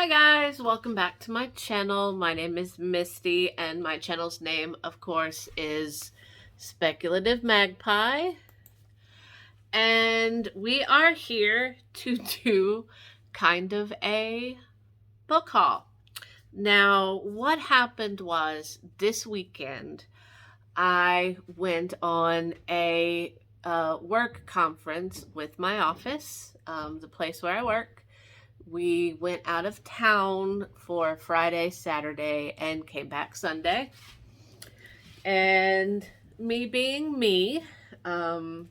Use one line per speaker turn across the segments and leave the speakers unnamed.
Hi guys, welcome back to my channel. My name is Misty and my channel's name, of course, is Speculative Magpie. And we are here to do kind of a book haul. Now, what happened was this weekend I went on a work conference with my office, the place where I work. We went out of town for Friday, Saturday, and came back Sunday. And me being me, I,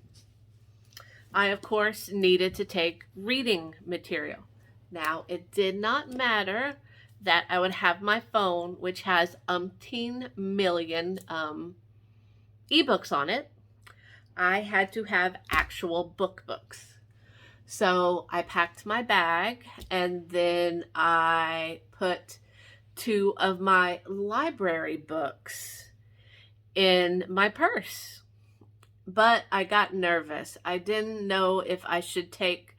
of course, needed to take reading material. Now, it did not matter that I would have my phone, which has umpteen million ebooks on it. I had to have actual books. So I packed my bag and then I put 2 of my library books in my purse. But I got nervous. I didn't know if I should take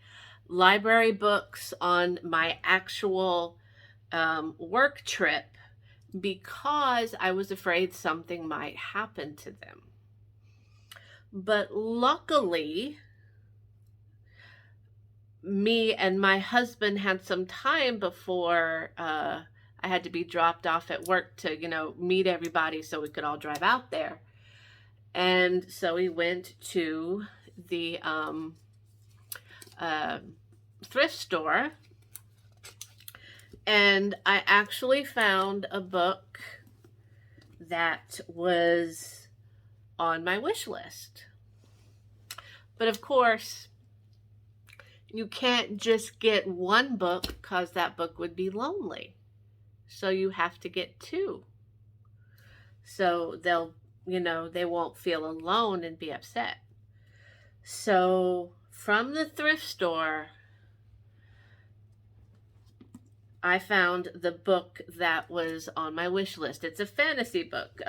library books on my actual work trip because I was afraid something might happen to them. But luckily, me and my husband had some time before I had to be dropped off at work to, meet everybody so we could all drive out there. And so we went to the thrift store, and I actually found a book that was on my wish list. But of course, you can't just get one book because that book would be lonely. So you have to get 2. So they won't feel alone and be upset. So from the thrift store, I found the book that was on my wish list. It's a fantasy book.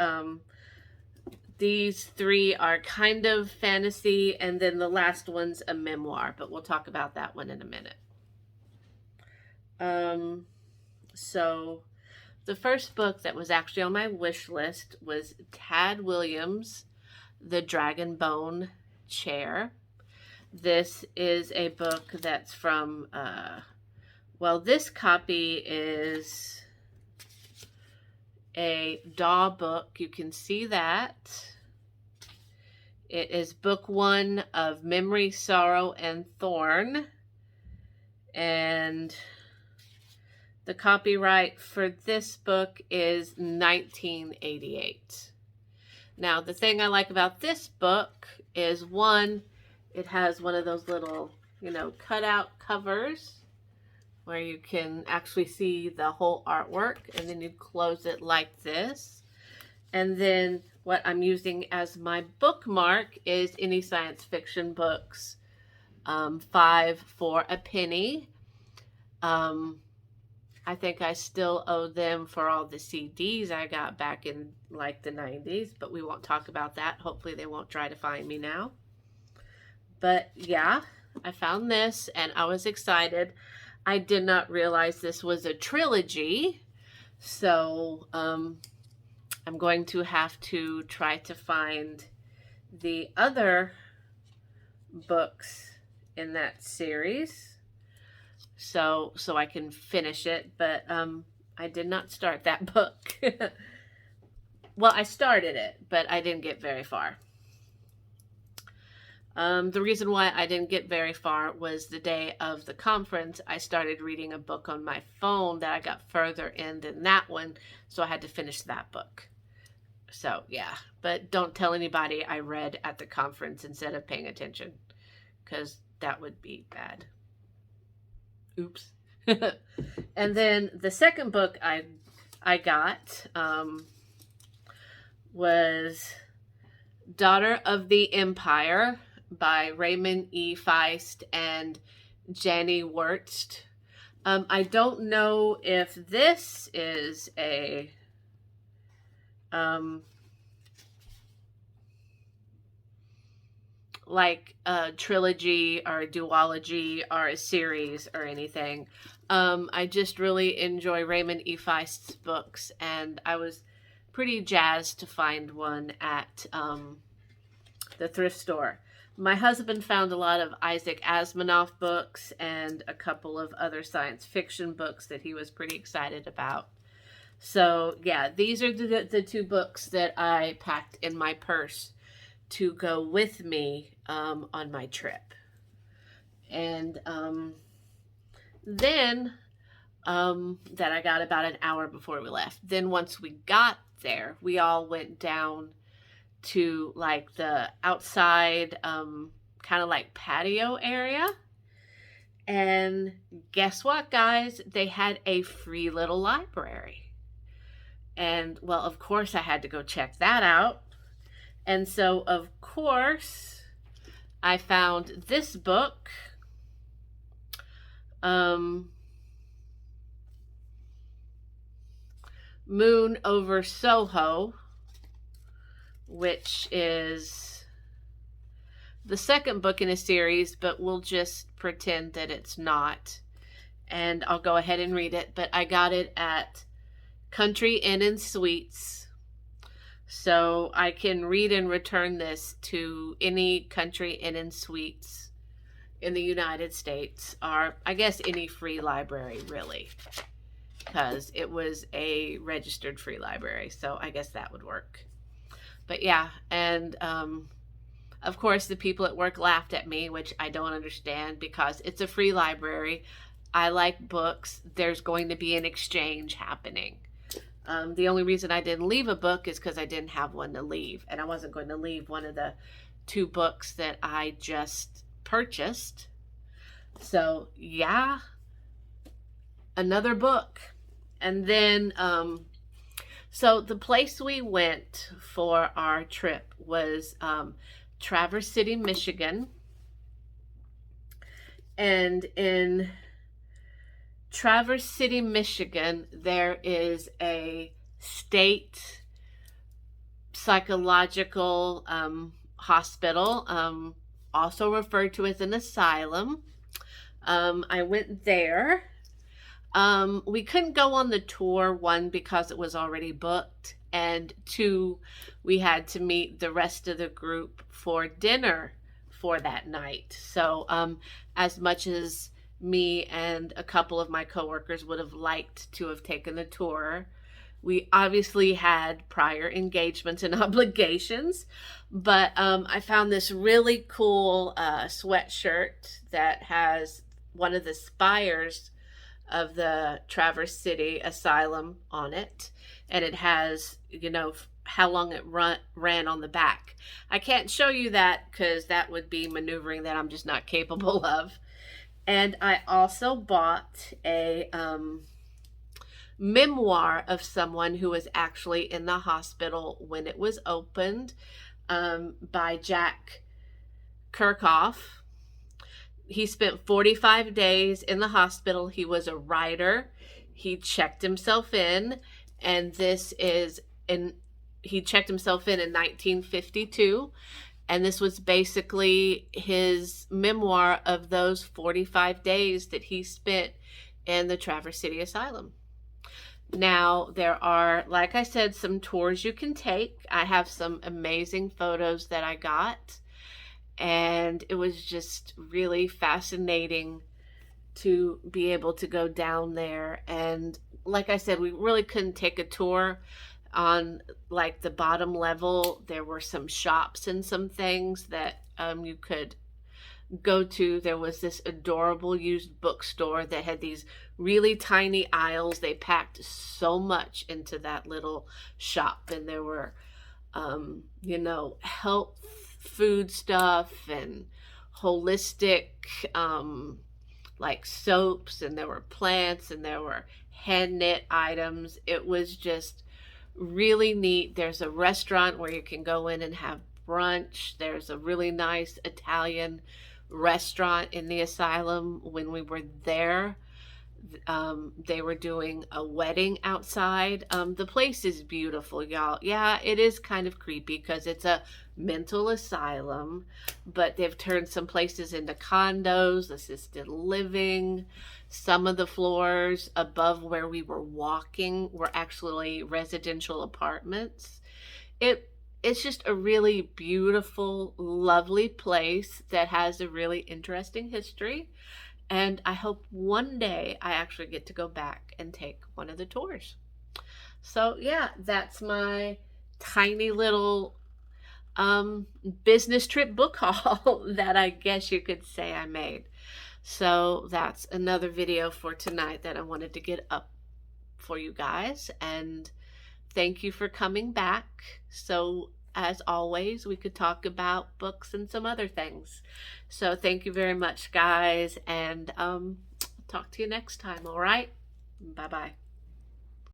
These 3 are kind of fantasy, and then the last one's a memoir, but we'll talk about that one in a minute. So the first book that was actually on my wish list was Tad Williams' The Dragon Bone Chair. This is a book that's from, this copy is a DAW book. You can see that. It is book 1 of Memory, Sorrow, and Thorn. And the copyright for this book is 1988. Now, the thing I like about this book is, 1, it has one of those little, cutout covers where you can actually see the whole artwork, and then you close it like this. And then what I'm using as my bookmark is any science fiction books, 5 for a penny. I think I still owe them for all the CDs I got back in like the 90s, but we won't talk about that. Hopefully they won't try to find me now. But yeah, I found this and I was excited. I did not realize this was a trilogy, so I'm going to have to try to find the other books in that series so I can finish it, but I did not start that book. Well, I started it, but I didn't get very far. The reason why I didn't get very far was the day of the conference, I started reading a book on my phone that I got further in than that one, so I had to finish that book. So, yeah, but don't tell anybody I read at the conference instead of paying attention, because that would be bad. Oops. And then the second book I got was Daughter of the Empire by Raymond E. Feist and Janie Wurst. I don't know if this is a like a trilogy or a duology or a series or anything. I just really enjoy Raymond E. Feist's books, and I was pretty jazzed to find one at the thrift store. My husband found a lot of Isaac Asimov books and a couple of other science fiction books that he was pretty excited about. So, yeah, these are the two books that I packed in my purse to go with me on my trip. And then that I got about an hour before we left. Then once we got there, we all went down to like the outside kind of like patio area. And guess what, guys? They had a free little library. And well, of course, I had to go check that out. And so, of course, I found this book. Moon Over Soho, which is the second book in a series, but we'll just pretend that it's not. And I'll go ahead and read it. But I got it at Country Inn and Suites. So I can read and return this to any Country Inn and Suites in the United States, or I guess any free library, really, because it was a registered free library. So I guess that would work. But yeah, and of course the people at work laughed at me, which I don't understand because it's a free library. I like books. There's going to be an exchange happening. The only reason I didn't leave a book is because I didn't have one to leave. And I wasn't going to leave one of the two books that I just purchased. So, yeah, another book. And then, so the place we went for our trip was Traverse City, Michigan. And in Traverse City, Michigan, there is a state psychological hospital, also referred to as an asylum. I went there. We couldn't go on the tour, one, because it was already booked, and two, we had to meet the rest of the group for dinner for that night. So as much as me and a couple of my coworkers would have liked to have taken the tour, we obviously had prior engagements and obligations. But I found this really cool sweatshirt that has one of the spires of the Traverse City Asylum on it, and it has, you know, how long it ran on the back. I can't show you that because that would be maneuvering that I'm just not capable of. And I also bought a memoir of someone who was actually in the hospital when it was opened, by Jack Kirchhoff. He spent 45 days in the hospital. He was a writer. He checked himself in, and he checked himself in 1952. And this was basically his memoir of those 45 days that he spent in the Traverse City Asylum. Now, there are, like I said, some tours you can take. I have some amazing photos that I got. And it was just really fascinating to be able to go down there. And like I said, we really couldn't take a tour. On like the bottom level, there were some shops and some things that you could go to. There was this adorable used bookstore that had these really tiny aisles. They packed so much into that little shop, and there were health food stuff and holistic like soaps, and there were plants, and there were hand knit items. It was just really neat. There's a restaurant where you can go in and have brunch. There's a really nice Italian restaurant in the asylum. When we were there, they were doing a wedding outside. The place is beautiful, y'all. Yeah, it is kind of creepy because it's a mental asylum, but they've turned some places into condos, assisted living. Some of the floors above where we were walking were actually residential apartments. It's just a really beautiful, lovely place that has a really interesting history. And I hope one day I actually get to go back and take one of the tours. So yeah, that's my tiny little um business trip book haul that I guess you could say I made. So that's another video for tonight that I wanted to get up for you guys. And thank you for coming back. So as always, we could talk about books and some other things. So thank you very much, guys, and talk to you next time. All right, bye bye.